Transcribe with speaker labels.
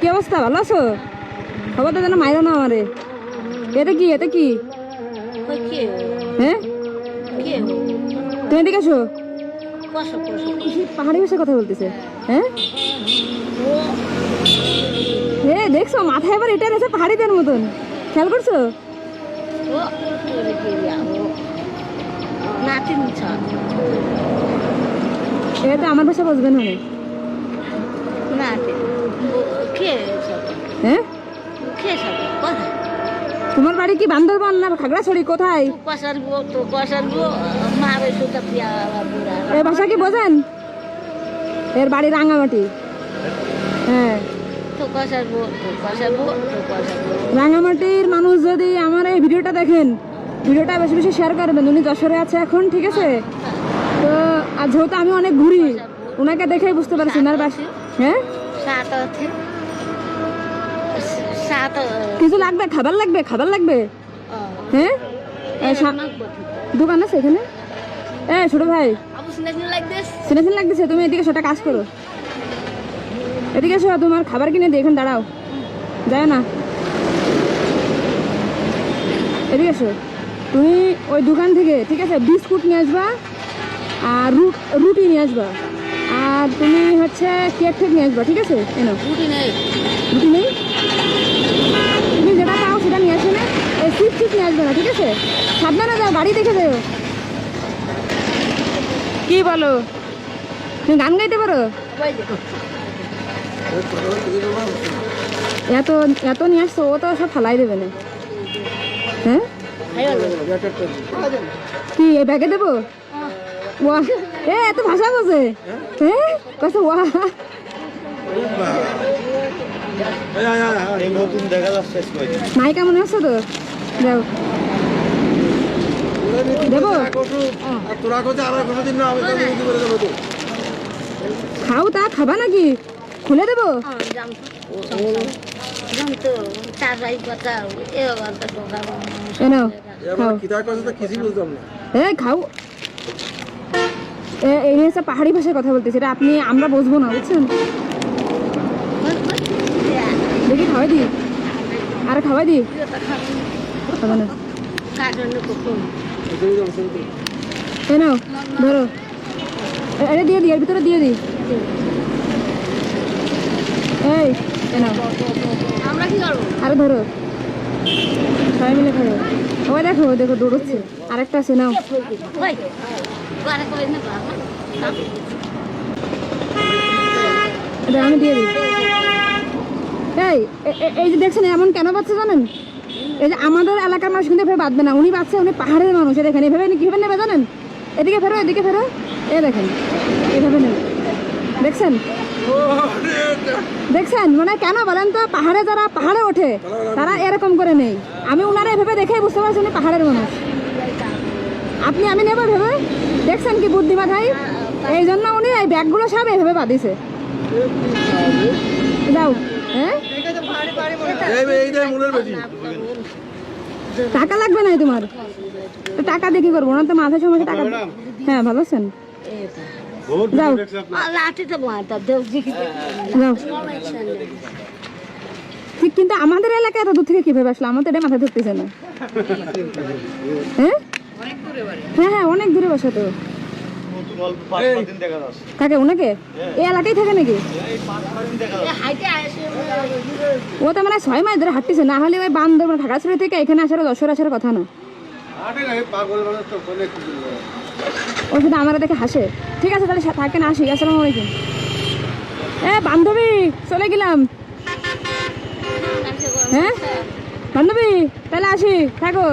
Speaker 1: কি অবস্থা, ভালো আছো? খবরটা যেন মাইরো না আমারে। এটা কি হ্যাঁ, তুমি এদিকে আসো। পাহাড়ি ভাষায় কথা বলতেছে। হ্যাঁ হ্যাঁ, দেখছো মাথায় এবার এটা রয়েছে পাহাড়িদের মতন, খেয়াল করছো? এটা আমার ভাষা বুঝবেন না। হ্যাঁ, তোমার বাড়ি কি বান্দরবান না খাগড়াছড়ি, কোথায়? এর ভাষা কি বোঝেন? এর বাড়ি রাঙামাটি। হ্যাঁ, রাঙামাটির মানুষ যদি আমার এই ভিডিওটা দেখেন, ভিডিওটা বেশি বেশি শেয়ার করবেন। উনি যশোরে আছে এখন, ঠিক আছে? তো আর যেহেতু আমি অনেক ঘুরি, ওনাকে দেখেই বুঝতে পারছি ওনার বাসা। হ্যাঁ, কিছু লাগবে, খাবার লাগবে। হ্যাঁ, দোকান আছে এখানে। ছোট ভাই, সিনেসিন লাগতেছে, তুমি এদিকে সেটা কাজ করো, এদিকে এসো, তোমার খাবার কিনে দিই। এখানে দাঁড়াও, যায় না, এদিকে এসো। তুমি ওই দোকান থেকে, ঠিক আছে, বিস্কুট নিয়ে আসবা আর রুটি নিয়ে আসবা, আর তুমি হচ্ছে কেক নিয়ে আসবা, ঠিক আছে? এনো, রুটি নেই, তুমি যেটা পাও সেটা নিয়ে আসবে না, এই চিপ নিয়ে আসবে না, ঠিক আছে? সাবধানে যাও, গাড়ি দেখে যাও। কি বলো, তুমি গান গাইতে পারো? এত নিয়ে আসছো, ও তো সব ফালাই দেবে না। হ্যাঁ, কি এই ব্যাগে দেবো? ওয়াহ, এত ভাষা বোঝে। হ্যাঁ, কত ওয়াহ। মাইকা মনে হচ্ছে তো, যাও দেবো। খাও, তা খাবা নাকি? খুলে দেবো? খাও। এই হচ্ছে পাহাড়ি ভাষায় কথা বলতেছে, এটা আমরা বুঝবো না, বুঝছেন? দেখি খাওয়াই দি, আর খাওয়াই দি। খাবে না, নাও ধরো, এটা দিয়ে দিই, এর ভিতরে দিয়ে দিই। এই নাও, আরে ধরো, সবাই মিলে খাবো। ওই দেখো দেখো দৌড়চ্ছে, আরেকটা আছে, নাও। আমি দিয়ে দিই। এই যে দেখছেন এমন কেন বাচ্চা জানেন? এই যে আমাদের এলাকার মানুষ কিন্তু এভাবে বাঁধবে না, উনি বাচ্চা, উনি পাহাড়ের মানুষ। দেখেন এভাবে কিভাবে নেবে জানেন? এদিকে ফেরো, এদিকে ফেরো, দেখেন এভাবে নেবে। দেখছেন মানে কেন বলেন তো? পাহাড়ে যারা পাহাড়ে ওঠে তারা এরকম করে নেই। আমি উনারা এভাবে দেখেই বুঝতে পারছি উনি পাহাড়ের মানুষ। আমি নেবো ভেবে, দেখছেন কি বুদ্ধিমান ভাই? এই জন্য উনি এই ব্যাগগুলো সব এভাবে বাঁধিছে। যাও। হ্যাঁ, টাকা লাগবে না তোমার? টাকা দিয়ে কি করবো? না তো মাথায় সময় টাকা। হ্যাঁ, ভালো আছেন? যাও ঠিক, কিন্তু আমাদের এলাকায় এত দূর থেকে কিভাবে আসলো? আমার তো এটা মাথায় ধরতেছে না। হ্যাঁ হ্যাঁ, অনেক দূরে বাসা তো। থাকে ওনাকে এই এলাকায় থাকে নাকি? ও তো মানে 6 মাস ধরে হাঁটতেছে, না হলে ওই বান্দরবান খাগড়াছড়ি থেকে এখানে আসার যশোর আসার কথা না। ও শুধু আমরা দেখে হাসে। ঠিক আছে তাহলে থাকেন, আসি। আসসালামু আলাইকুম। বান্ধবী, চলে গেলাম। হ্যাঁ বান্ধবী, তাহলে আসি, থাকো।